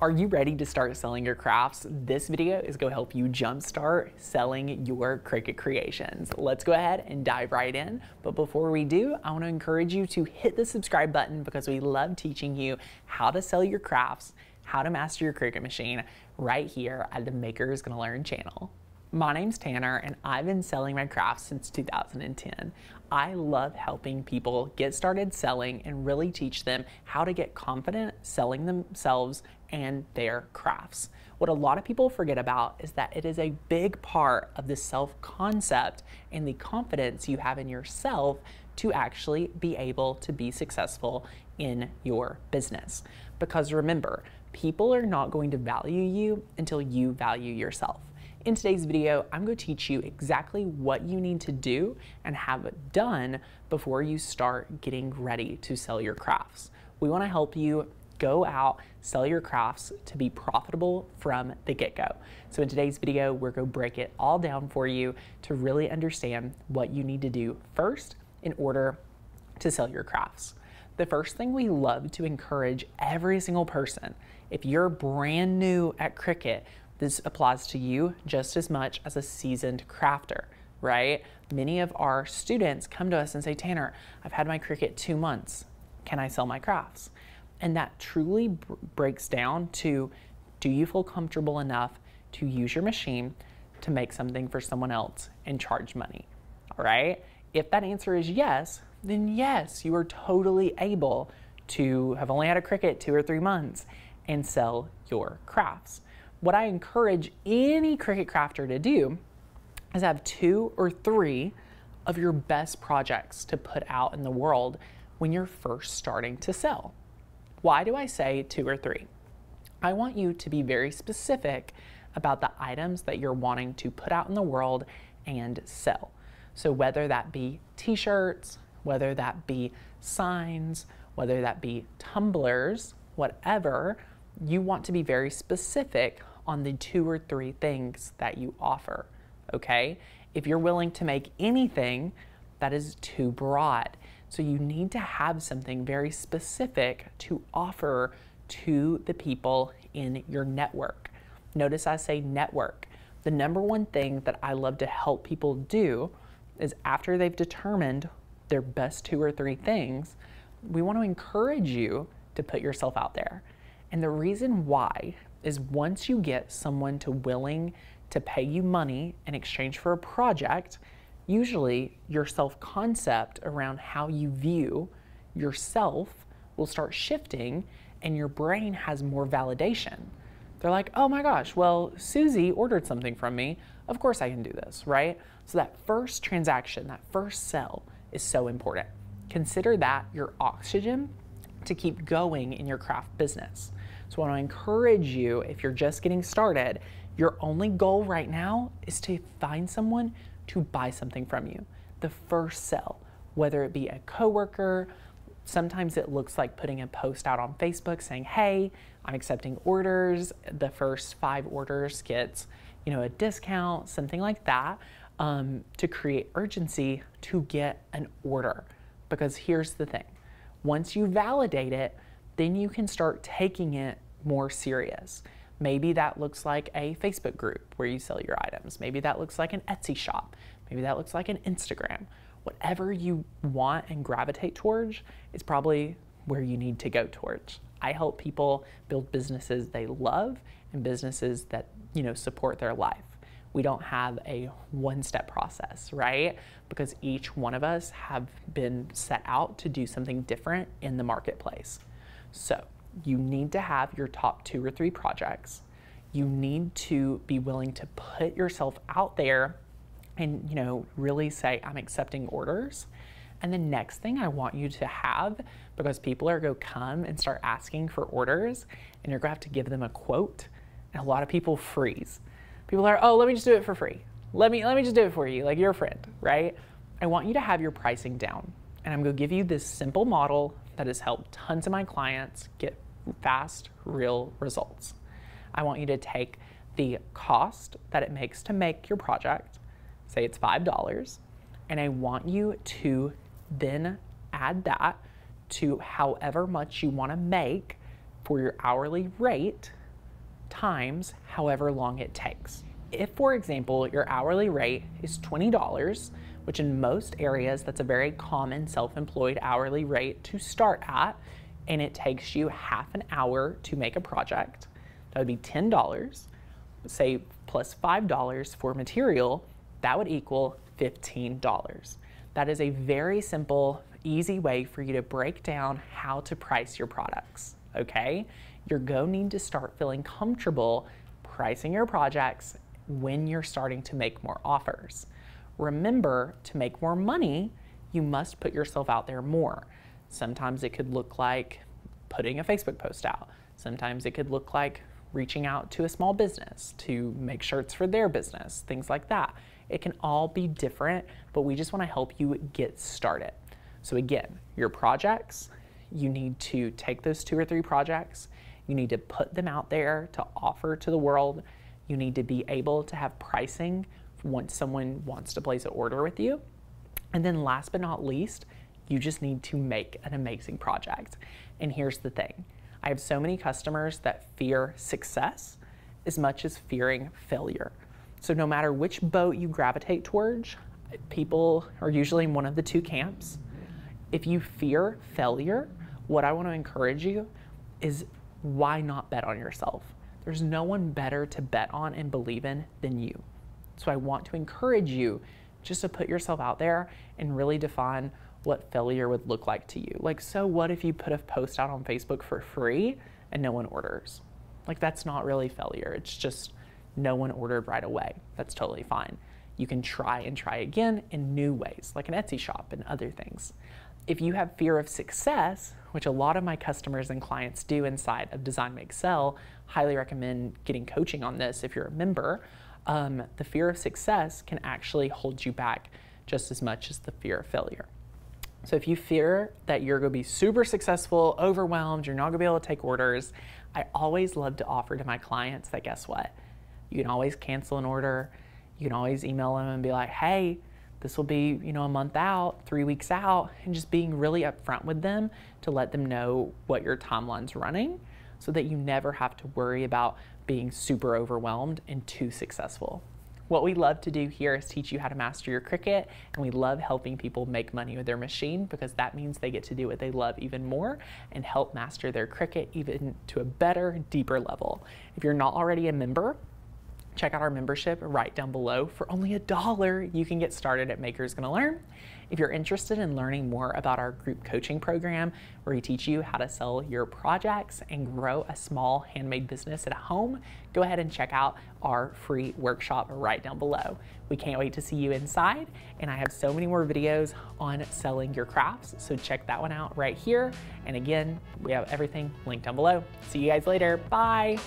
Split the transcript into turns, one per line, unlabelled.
Are you ready to start selling your crafts? This video is going to help you jumpstart selling your Cricut creations. Let's go ahead and dive right in. But before we do, I want to encourage you to hit the subscribe button because we love teaching you how to sell your crafts, how to master your Cricut machine right here at the Makers Gonna Learn channel. My name's Tanner and I've been selling my crafts since 2010. I love helping people get started selling and really teach them how to get confident selling themselves and their crafts. What a lot of people forget about is that it is a big part of the self-concept and the confidence you have in yourself to actually be able to be successful in your business. Because remember, people are not going to value you until you value yourself. In today's video, I'm going to teach you exactly what you need to do and have done before you start getting ready to sell your crafts. We want to help you go out, sell your crafts to be profitable from the get-go. So in today's video, we're going to break it all down for you to really understand what you need to do first in order to sell your crafts. The first thing we love to encourage every single person, if you're brand new at Cricut, this applies to you just as much as a seasoned crafter, right? Many of our students come to us and say, Tanner, I've had my Cricut 2 months. Can I sell my crafts? And that truly breaks down to, do you feel comfortable enough to use your machine to make something for someone else and charge money, all right? If that answer is yes, then yes, you are totally able to have only had a Cricut 2 or 3 months and sell your crafts. What I encourage any Cricut crafter to do is have 2 or 3 of your best projects to put out in the world when you're first starting to sell. Why do I say 2 or 3? I want you to be very specific about the items that you're wanting to put out in the world and sell. So whether that be t-shirts, whether that be signs, whether that be tumblers, whatever, you want to be very specific on the 2 or 3 things that you offer, okay? If you're willing to make anything, that is too broad. So you need to have something very specific to offer to the people in your network. Notice I say network. The number one thing that I love to help people do is after they've determined their best 2 or 3 things, we want to encourage you to put yourself out there. And the reason why is once you get someone willing to pay you money in exchange for a project, usually your self-concept around how you view yourself will start shifting and your brain has more validation. They're like, oh my gosh, well, Susie ordered something from me. Of course I can do this, right? So that first transaction, that first sell is so important. Consider that your oxygen to keep going in your craft business. So I want to encourage you, if you're just getting started, your only goal right now is to find someone to buy something from you. The first sell, whether it be a coworker, sometimes it looks like putting a post out on Facebook saying, hey, I'm accepting orders. The first 5 orders gets, a discount, something like that, to create urgency to get an order. Because here's the thing, once you validate it, then you can start taking it more serious. Maybe that looks like a Facebook group where you sell your items. Maybe that looks like an Etsy shop. Maybe that looks like an Instagram. Whatever you want and gravitate towards is probably where you need to go towards. I help people build businesses they love and businesses that, support their life. We don't have a one-step process, right? Because each one of us have been set out to do something different in the marketplace. So you need to have your top 2 or 3 projects. You need to be willing to put yourself out there and, really say, I'm accepting orders. And the next thing I want you to have, because people are going to come and start asking for orders and you're going to have to give them a quote. And a lot of people freeze. People are, oh, let me just do it for free. Let me just do it for you, like you're a friend, right? I want you to have your pricing down. And I'm going to give you this simple model that has helped tons of my clients get fast, real results. I want you to take the cost that it makes to make your project, say it's $5, and I want you to then add that to however much you want to make for your hourly rate times however long it takes. If, for example, your hourly rate is $20, which in most areas that's a very common self-employed hourly rate to start at, and it takes you half an hour to make a project, that would be $10, say plus $5 for material, that would equal $15. That is a very simple, easy way for you to break down how to price your products, okay? You're going to need to start feeling comfortable pricing your projects when you're starting to make more offers. Remember, to make more money, you must put yourself out there more. Sometimes it could look like putting a Facebook post out. Sometimes it could look like reaching out to a small business to make shirts for their business, things like that. It can all be different, but we just want to help you get started. So again, your projects, you need to take those 2 or 3 projects, you need to put them out there to offer to the world. You need to be able to have pricing once someone wants to place an order with you. And then last but not least, you just need to make an amazing project. And here's the thing. I have so many customers that fear success as much as fearing failure. So no matter which boat you gravitate towards, people are usually in one of the 2 camps. If you fear failure, what I want to encourage you is, why not bet on yourself? There's no one better to bet on and believe in than you. So I want to encourage you just to put yourself out there and really define what failure would look like to you. Like, so what if you put a post out on Facebook for free and no one orders? Like, that's not really failure. It's just no one ordered right away. That's totally fine. You can try and try again in new ways, like an Etsy shop and other things. If you have fear of success, which a lot of my customers and clients do inside of Design Make Sell, highly recommend getting coaching on this if you're a member. The fear of success can actually hold you back just as much as the fear of failure. So if you fear that you're going to be super successful, overwhelmed, you're not going to be able to take orders, I always love to offer to my clients that, guess what? You can always cancel an order. You can always email them and be like, hey, this will be, a month out, 3 weeks out, and just being really upfront with them to let them know what your timeline's running so that you never have to worry about being super overwhelmed and too successful. What we love to do here is teach you how to master your Cricut, and we love helping people make money with their machine because that means they get to do what they love even more and help master their Cricut even to a better, deeper level. If you're not already a member, check out our membership right down below. For only $1, you can get started at Maker's Gonna Learn. If you're interested in learning more about our group coaching program, where we teach you how to sell your projects and grow a small handmade business at home, go ahead and check out our free workshop right down below. We can't wait to see you inside, and I have so many more videos on selling your crafts, so check that one out right here. And again, we have everything linked down below. See you guys later. Bye.